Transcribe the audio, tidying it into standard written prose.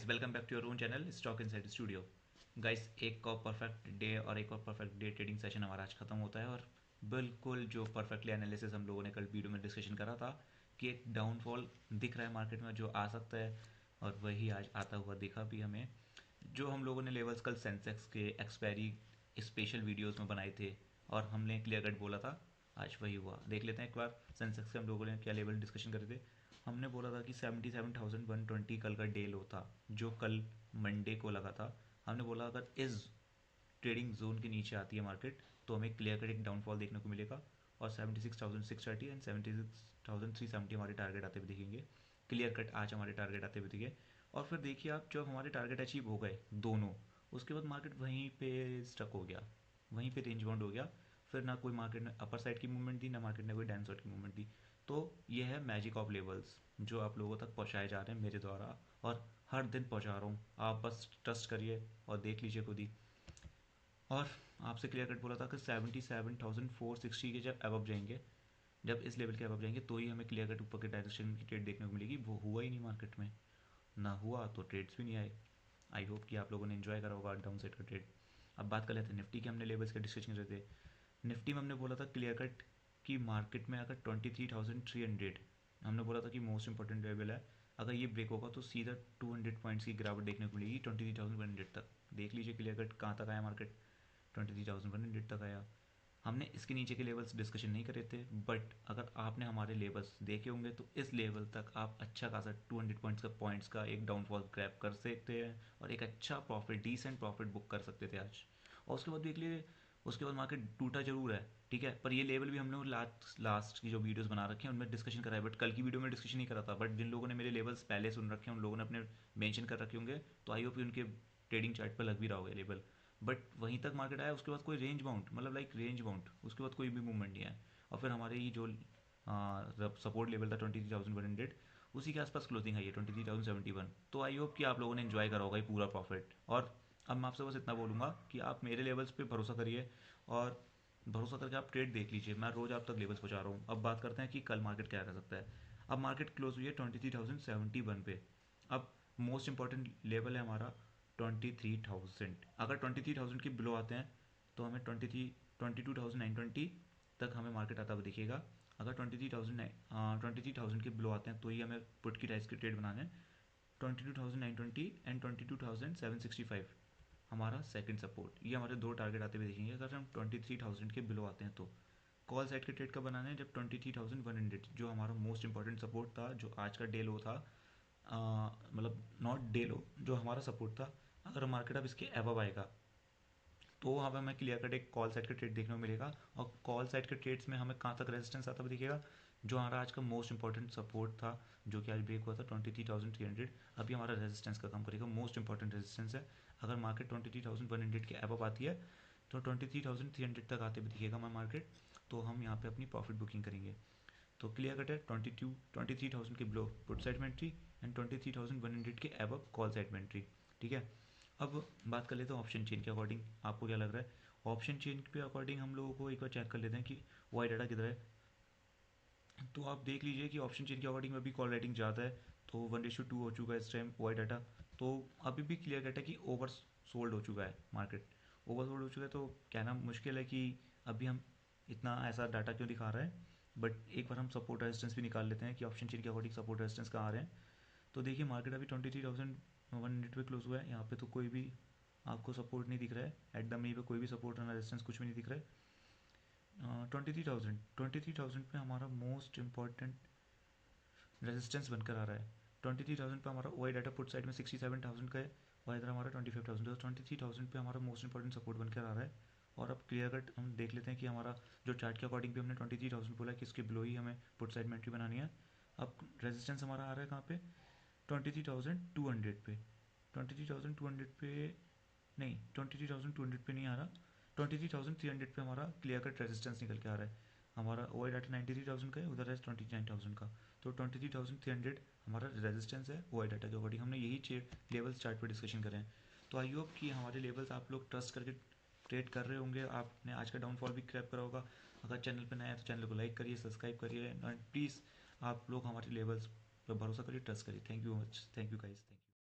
Welcome back to your own channel stock inside studio. Guys, एक और perfect day और एक और परफेक्ट डे ट्रेडिंग सेशन हमारा आज खत्म होता है और बिल्कुल जो परफेक्टली एनालिसिस हम लोगों ने कल वीडियो में डिस्कशन करा था कि एक डाउनफॉल दिख रहा है मार्केट में जो आ सकता है, और वही आज आता हुआ दिखा भी हमें। जो हम लोगों ने लेवल्स कल सेंसेक्स के एक्सपायरी स्पेशल वीडियोस में बनाए थे और हमने क्लियर कट बोला था, आज वही हुआ। देख लेते हैं एक बार सेंसेक्स के हम लोगों ने क्या लेवल डिस्कशन करे थे। हमने बोला था कि 77,120 कल का डे लो था, जो कल मंडे को लगा था। हमने बोला अगर इस ट्रेडिंग जोन के नीचे आती है मार्केट तो हमें क्लियर कट एक डाउनफॉल देखने को मिलेगा और 76,630 एंड 76,370 हमारे टारगेट आते हुए दिखेंगे। क्लियर कट आज हमारे टारगेट आते हुए दिखे। और फिर देखिए आप, जब हमारे टारगेट अचीव हो गए दोनों, उसके बाद मार्केट वहीं पे स्टक हो गया, वहीं पे रेंज बाउंड हो गया। फिर ना कोई मार्केट ने अपर साइड की मूवमेंट दी, ना मार्केट ने कोई डाउन साइड की मूवमेंट दी। तो ये है मैजिक ऑफ लेवल्स जो आप लोगों तक पहुंचाए जा रहे हैं मेरे द्वारा, और हर दिन पहुंचा रहा हूँ। आप बस ट्रस्ट करिए और देख लीजिए खुद ही। और आपसे क्लियर कट बोला था कि 77,460 के जब अबव जाएंगे, जब इस लेवल के अबव जाएंगे तो ही हमें क्लियर कट ऊपर के डायरेक्शन की ट्रेड देखने को मिलेगी। वो हुआ ही नहीं मार्केट में, ना हुआ तो ट्रेड्स भी नहीं आए। आई होप कि आप लोगों ने एंजॉय करा होगा डाउन साइड का ट्रेड। अब बात कर लेते हैं निफ्टी के। हमने लेवल्स का डिस्कशन कर रहे थे। निफ्टी में हमने बोला था क्लियर कट कि मार्केट में अगर 23,300, हमने बोला था कि मोस्ट इंपॉर्टेंट लेवल है, अगर ये ब्रेक होगा तो सीधा 200 पॉइंट्स की गिरावट देखने को मिलेगी 23,100 तक। देख लीजिए क्लियर कट कहाँ तक आया मार्केट, 23,100 तक आया। हमने इसके नीचे के लेवल्स डिस्कशन नहीं करे थे, बट अगर आपने हमारे लेवल्स देखे होंगे तो इस लेवल तक आप अच्छा खासा 200 पॉइंट्स का एक डाउनफॉल क्रैप कर सकते हैं और एक अच्छा प्रॉफिट, डिसेंट प्रॉफिट बुक कर सकते थे आज। और उसके बाद देख लीजिए, उसके बाद मार्केट टूटा जरूर है, ठीक है, पर ये लेवल भी हमने लास्ट लास्ट की जो वीडियोस बना रखे हैं उनमें डिस्कशन करा है, बट कल की वीडियो में डिस्कशन नहीं करा था। बट जिन लोगों ने मेरे लेवल्स पहले सुन रखे हैं उन लोगों ने अपने मेंशन कर रखे होंगे, तो आई होप उनके ट्रेडिंग चार्ट पर लग भी रहा होगा लेवल। बट वहीं तक मार्केट आया, उसके बाद कोई रेंज बाउंड, मतलब लाइक रेंज बाउंड, उसके बाद कोई भी मूवमेंट नहीं है। और फिर हमारे ये जो सपोर्ट लेवल था 23,100, उसी के आसपास क्लोजिंग आई है 23,071। तो आई होप कि आप लोगों ने एंजॉय करा होगा ये पूरा प्रॉफिट। और अब मैं आपसे बस इतना बोलूँगा कि आप मेरे लेवल्स पे भरोसा करिए और भरोसा करके आप ट्रेड देख लीजिए। मैं रोज़ आप तक लेवल्स पहुँचा रहा हूँ। अब बात करते हैं कि कल मार्केट क्या कर सकता है। अब मार्केट क्लोज हुई है 23,071 पे। अब मोस्ट इंपॉर्टेंट लेवल है हमारा 23,000। अगर 23,000 के बिलो आते हैं तो हमें 22,920 तक हमें मार्केट आता हुआ दिखेगा। अगर 23,000 के बिलो आते हैं तो ही हमें पुट की राइस की ट्रेड बनाने हैं। 22,920 एंड 22,765 हमारा सेकंड सपोर्ट, ये हमारे दो टारगेट आते हुए देखेंगे अगर हम 23,000 के बिलो आते हैं तो। कॉल साइड के ट्रेड का बनाना है जब 23,100, जो हमारा मोस्ट इंपॉर्टेंट सपोर्ट था, जो आज का डे लो था, मतलब नॉट डे लो, जो हमारा सपोर्ट था, अगर मार्केट अब इसके अबव आएगा तो वहाँ पर हमें क्लियर कट एक कॉल साइड का ट्रेड देखने को मिलेगा। और कॉल साइड के ट्रेड्स में हमें कहाँ तक रेजिस्टेंस आता हुआ दिखेगा, जो हमारा आज का मोस्ट इंपॉर्टेंट सपोर्ट था जो कि आज ब्रेक हुआ था 23,300, अभी हमारा रेजिस्टेंस का काम करेगा। मोस्ट इंपॉर्टेंट रेजिस्टेंस है। अगर मार्केट 23,100 के अबव आती है तो 23,300 तक आते हुए दिखेगा हमारा मार्केट, तो हम यहाँ पे अपनी प्रॉफिट बुकिंग करेंगे। तो क्लियर कट है 23,000 के बिलो पुट साइड में एंट्री एंड 23,100 के अबव कॉल साइड में एंट्री, ठीक है। अब बात कर लेते हैं ऑप्शन चेन के अकॉर्डिंग, आपको क्या लग रहा है। ऑप्शन चेन के अकॉर्डिंग हम लोगों को एक बार चेक कर लेते हैं कि वाई डाटा किधर है। तो आप देख लीजिए कि ऑप्शन चेन के अकॉर्डिंग में अभी कॉल राइटिंग ज़्यादा है, तो 1:2 हो चुका है इस टाइम वाई डाटा। तो अभी भी क्लियर कट है कि ओवर सोल्ड हो चुका है मार्केट, ओवर सोल्ड हो चुका है। तो कहना मुश्किल है कि अभी हम इतना ऐसा डाटा क्यों दिखा रहा है। बट एक बार हम सपोर्ट रेजिस्टेंस भी निकाल लेते हैं कि ऑप्शन चेन के अकॉर्डिंग सपोर्ट रेजिस्टेंस कहाँ आ रहे हैं। तो देखिए मार्केट अभी 23,100 पे क्लोज हुआ है। यहाँ पे तो कोई भी आपको सपोर्ट नहीं दिख रहा है, एट द मनी पे कोई भी सपोर्ट और रेजिस्टेंस कुछ भी नहीं दिख रहा है। 23,000 पे हमारा मोस्ट इंपॉर्टेंट रेजिस्टेंस बनकर आ रहा है। 23,000 पे हमारा वाई डाटा पुट साइड में 67,000 का है और इधर हमारा 25,000, तो 23,000 पे हमारा मोस्ट इंपॉर्टेंट सपोर्ट बनकर आ रहा है। और अब क्लियर कट हम देख लेते हैं कि हमारा जो चार्ट के अकॉर्डिंग भी हमने 23,000 बोला कि इसके बिलो ही हमें पुट साइड में एंट्री बनानी है। अब रेजिस्टेंस हमारा आ रहा है कहाँ पे, 23,200 पे। 23,200 पे नहीं, 23,200 पे नहीं आ रहा, 23,300 पे हमारा क्लियर कट रेजिस्टेंस निकल के आ रहा है। हमारा ओ आई डाटा 93,000 का है, उधर है 29,000 का। तो 23,300 हमारा रेजिस्टेंस है ओ आई डाटा के अकॉर्डिंग। हमने यही लेवल्स चार्ट पर डिस्कशन करें हैं। तो आई होप कि हमारे लेवल्स आप लोग ट्रस्ट करके ट्रेड कर रहे होंगे। आपने आज का डाउनफॉल भी क्रैप करा होगा। अगर चैनल पर नया है तो चैनल को लाइक करिए, सब्सक्राइब करिए, एंड प्लीज़ आप लोग हमारे लेवल्स पर भरोसा करिए, ट्रस्ट करिए। Thank you much, thank you guys, thank you.